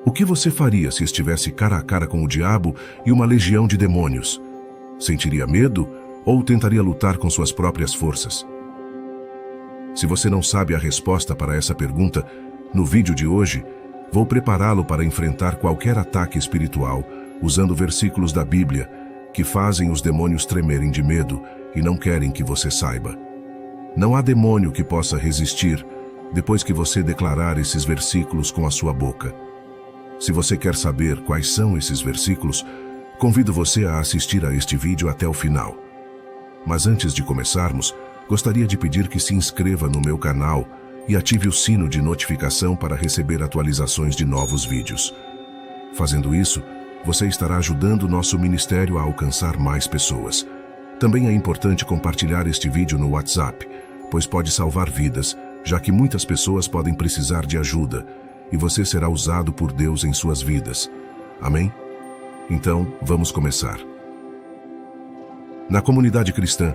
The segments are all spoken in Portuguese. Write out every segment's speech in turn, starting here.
O que você faria se estivesse cara a cara com o diabo e uma legião de demônios? Sentiria medo ou tentaria lutar com suas próprias forças? Se você não sabe a resposta para essa pergunta, no vídeo de hoje, vou prepará-lo para enfrentar qualquer ataque espiritual usando versículos da Bíblia que fazem os demônios tremerem de medo e não querem que você saiba. Não há demônio que possa resistir depois que você declarar esses versículos com a sua boca. Se você quer saber quais são esses versículos, convido você a assistir a este vídeo até o final. Mas antes de começarmos, gostaria de pedir que se inscreva no meu canal e ative o sino de notificação para receber atualizações de novos vídeos. Fazendo isso, você estará ajudando nosso ministério a alcançar mais pessoas. Também é importante compartilhar este vídeo no WhatsApp, pois pode salvar vidas, já que muitas pessoas podem precisar de ajuda, e você será usado por Deus em suas vidas. Amém? Então, vamos começar. Na comunidade cristã,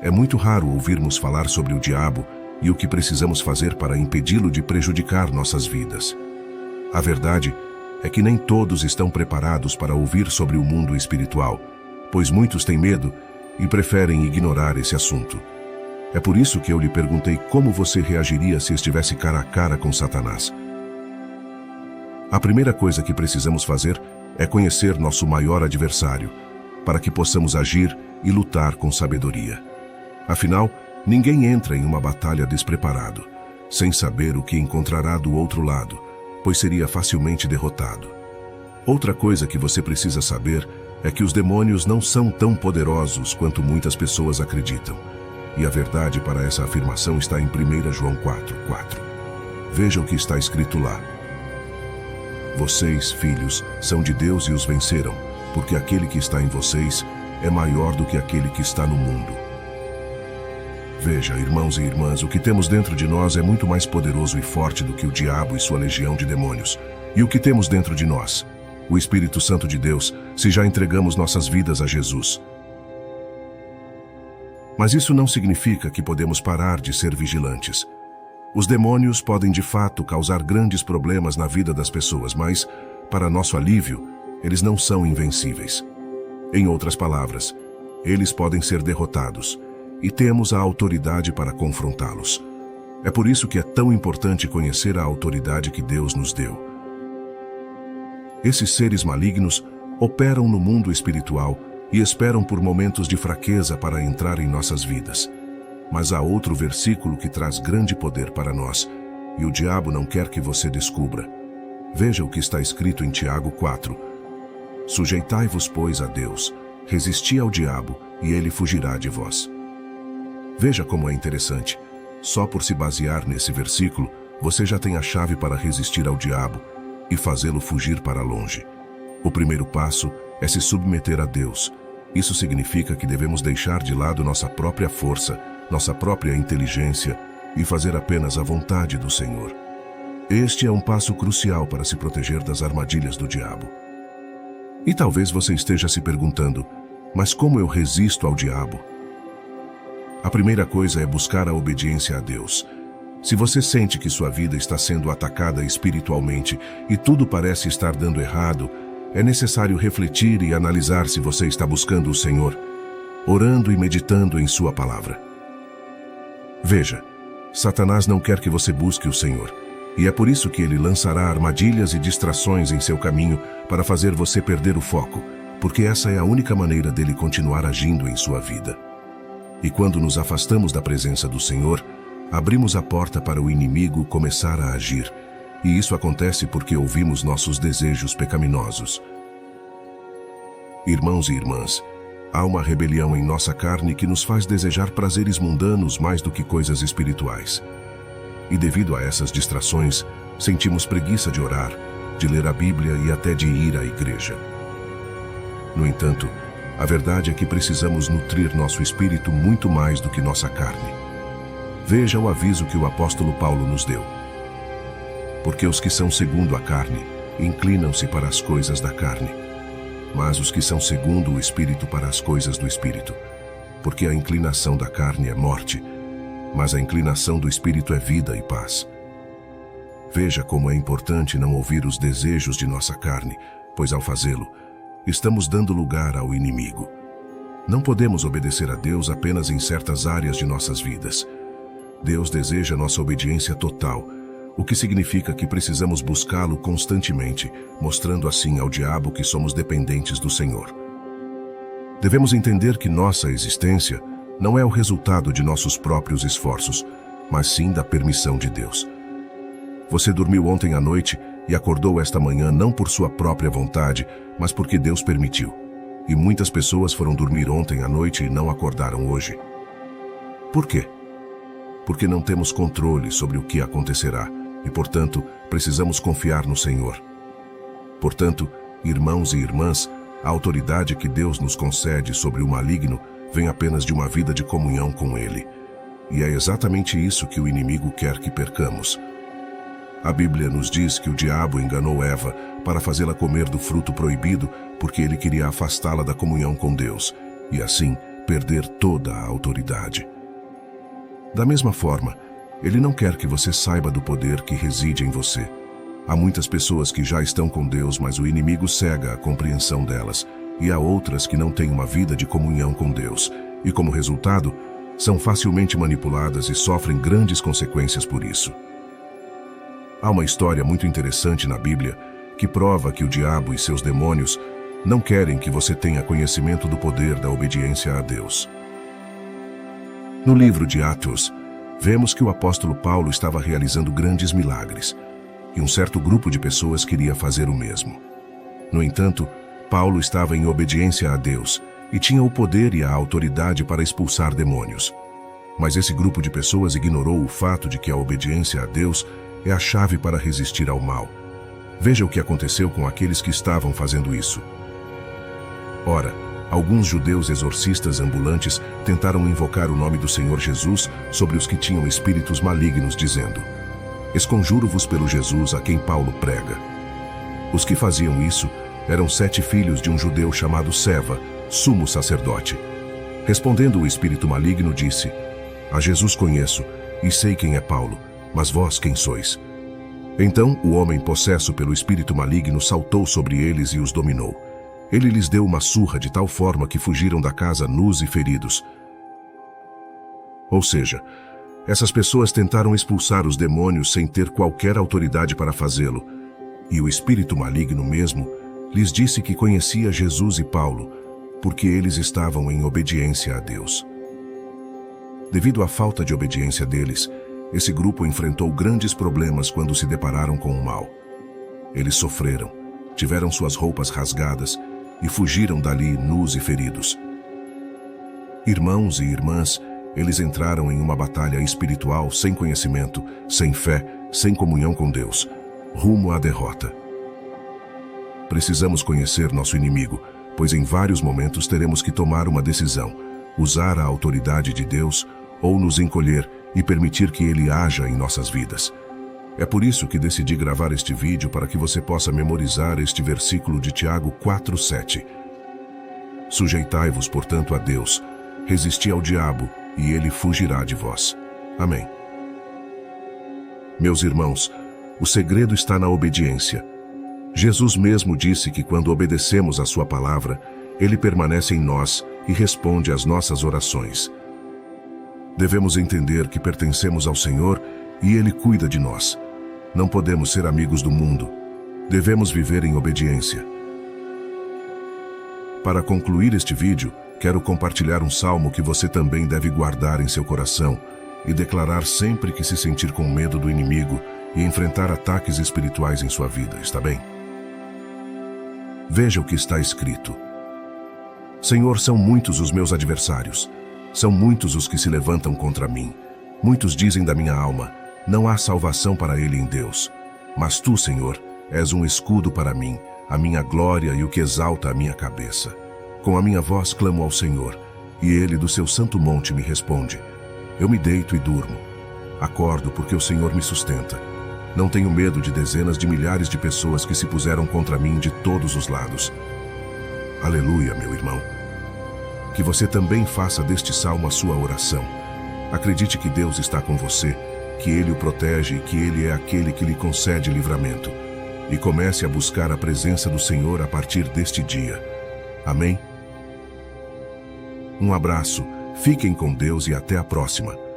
é muito raro ouvirmos falar sobre o diabo e o que precisamos fazer para impedi-lo de prejudicar nossas vidas. A verdade é que nem todos estão preparados para ouvir sobre o mundo espiritual, pois muitos têm medo e preferem ignorar esse assunto. É por isso que eu lhe perguntei como você reagiria se estivesse cara a cara com Satanás. A primeira coisa que precisamos fazer é conhecer nosso maior adversário, para que possamos agir e lutar com sabedoria. Afinal, ninguém entra em uma batalha despreparado, sem saber o que encontrará do outro lado, pois seria facilmente derrotado. Outra coisa que você precisa saber é que os demônios não são tão poderosos quanto muitas pessoas acreditam. E a verdade para essa afirmação está em 1 João 4:4. Veja o que está escrito lá. Vocês, filhos, são de Deus e os venceram, porque aquele que está em vocês é maior do que aquele que está no mundo. Veja, irmãos e irmãs, o que temos dentro de nós é muito mais poderoso e forte do que o diabo e sua legião de demônios. E o que temos dentro de nós? O Espírito Santo de Deus, se já entregamos nossas vidas a Jesus. Mas isso não significa que podemos parar de ser vigilantes. Os demônios podem de fato causar grandes problemas na vida das pessoas, mas, para nosso alívio, eles não são invencíveis. Em outras palavras, eles podem ser derrotados, e temos a autoridade para confrontá-los. É por isso que é tão importante conhecer a autoridade que Deus nos deu. Esses seres malignos operam no mundo espiritual e esperam por momentos de fraqueza para entrar em nossas vidas. Mas há outro versículo que traz grande poder para nós, e o diabo não quer que você descubra. Veja o que está escrito em Tiago 4. Sujeitai-vos, pois, a Deus, resisti ao diabo, e ele fugirá de vós. Veja como é interessante. Só por se basear nesse versículo, você já tem a chave para resistir ao diabo e fazê-lo fugir para longe. O primeiro passo é se submeter a Deus. Isso significa que devemos deixar de lado nossa própria força, nossa própria inteligência e fazer apenas a vontade do Senhor. Este é um passo crucial para se proteger das armadilhas do diabo. E talvez você esteja se perguntando, mas como eu resisto ao diabo? A primeira coisa é buscar a obediência a Deus. Se você sente que sua vida está sendo atacada espiritualmente e tudo parece estar dando errado, é necessário refletir e analisar se você está buscando o Senhor, orando e meditando em sua palavra. Veja, Satanás não quer que você busque o Senhor, e é por isso que ele lançará armadilhas e distrações em seu caminho para fazer você perder o foco, porque essa é a única maneira dele continuar agindo em sua vida. E quando nos afastamos da presença do Senhor, abrimos a porta para o inimigo começar a agir, e isso acontece porque ouvimos nossos desejos pecaminosos. Irmãos e irmãs, há uma rebelião em nossa carne que nos faz desejar prazeres mundanos mais do que coisas espirituais. E devido a essas distrações, sentimos preguiça de orar, de ler a Bíblia e até de ir à igreja. No entanto, a verdade é que precisamos nutrir nosso espírito muito mais do que nossa carne. Veja o aviso que o apóstolo Paulo nos deu. Porque os que são segundo a carne, inclinam-se para as coisas da carne, mas os que são segundo o Espírito para as coisas do Espírito. Porque a inclinação da carne é morte, mas a inclinação do Espírito é vida e paz. Veja como é importante não ouvir os desejos de nossa carne, pois ao fazê-lo, estamos dando lugar ao inimigo. Não podemos obedecer a Deus apenas em certas áreas de nossas vidas. Deus deseja nossa obediência total, o que significa que precisamos buscá-lo constantemente, mostrando assim ao diabo que somos dependentes do Senhor. Devemos entender que nossa existência não é o resultado de nossos próprios esforços, mas sim da permissão de Deus. Você dormiu ontem à noite e acordou esta manhã não por sua própria vontade, mas porque Deus permitiu. E muitas pessoas foram dormir ontem à noite e não acordaram hoje. Por quê? Porque não temos controle sobre o que acontecerá e, portanto, precisamos confiar no Senhor. Portanto, irmãos e irmãs, a autoridade que Deus nos concede sobre o maligno vem apenas de uma vida de comunhão com Ele. E é exatamente isso que o inimigo quer que percamos. A Bíblia nos diz que o diabo enganou Eva para fazê-la comer do fruto proibido porque ele queria afastá-la da comunhão com Deus e, assim, perder toda a autoridade. Da mesma forma, ele não quer que você saiba do poder que reside em você. Há muitas pessoas que já estão com Deus, mas o inimigo cega a compreensão delas, e há outras que não têm uma vida de comunhão com Deus, e como resultado, são facilmente manipuladas e sofrem grandes consequências por isso. Há uma história muito interessante na Bíblia que prova que o diabo e seus demônios não querem que você tenha conhecimento do poder da obediência a Deus. No livro de Atos, vemos que o apóstolo Paulo estava realizando grandes milagres, e um certo grupo de pessoas queria fazer o mesmo. No entanto, Paulo estava em obediência a Deus e tinha o poder e a autoridade para expulsar demônios. Mas esse grupo de pessoas ignorou o fato de que a obediência a Deus é a chave para resistir ao mal. Veja o que aconteceu com aqueles que estavam fazendo isso. Ora, alguns judeus exorcistas ambulantes tentaram invocar o nome do Senhor Jesus sobre os que tinham espíritos malignos, dizendo: "Esconjuro-vos pelo Jesus a quem Paulo prega." Os que faziam isso eram 7 filhos de um judeu chamado Seva, sumo sacerdote. Respondendo o espírito maligno, disse: "A Jesus conheço e sei quem é Paulo, mas vós quem sois?" Então o homem possesso pelo espírito maligno saltou sobre eles e os dominou. Ele lhes deu uma surra de tal forma que fugiram da casa nus e feridos. Ou seja, essas pessoas tentaram expulsar os demônios sem ter qualquer autoridade para fazê-lo. E o espírito maligno mesmo lhes disse que conhecia Jesus e Paulo, porque eles estavam em obediência a Deus. Devido à falta de obediência deles, esse grupo enfrentou grandes problemas quando se depararam com o mal. Eles sofreram, tiveram suas roupas rasgadas e fugiram dali nus e feridos. Irmãos e irmãs, eles entraram em uma batalha espiritual sem conhecimento, sem fé, sem comunhão com Deus, rumo à derrota. Precisamos conhecer nosso inimigo, pois em vários momentos teremos que tomar uma decisão: usar a autoridade de Deus ou nos encolher e permitir que ele haja em nossas vidas. É por isso que decidi gravar este vídeo, para que você possa memorizar este versículo de Tiago 4:7. Sujeitai-vos, portanto, a Deus, resisti ao diabo, e ele fugirá de vós. Amém. Meus irmãos, o segredo está na obediência. Jesus mesmo disse que quando obedecemos a sua palavra, ele permanece em nós e responde às nossas orações. Devemos entender que pertencemos ao Senhor e ele cuida de nós. Não podemos ser amigos do mundo. Devemos viver em obediência. Para concluir este vídeo, quero compartilhar um salmo que você também deve guardar em seu coração e declarar sempre que se sentir com medo do inimigo e enfrentar ataques espirituais em sua vida, está bem? Veja o que está escrito. Senhor, são muitos os meus adversários. São muitos os que se levantam contra mim. Muitos dizem da minha alma: não há salvação para ele em Deus. Mas tu, Senhor, és um escudo para mim, a minha glória e o que exalta a minha cabeça. Com a minha voz clamo ao Senhor, e ele do seu santo monte me responde. Eu me deito e durmo. Acordo porque o Senhor me sustenta. Não tenho medo de dezenas de milhares de pessoas que se puseram contra mim de todos os lados. Aleluia, meu irmão. Que você também faça deste salmo a sua oração. Acredite que Deus está com você que Ele o protege e que Ele é aquele que lhe concede livramento. E comece a buscar a presença do Senhor a partir deste dia. Amém? Um abraço, fiquem com Deus e até a próxima.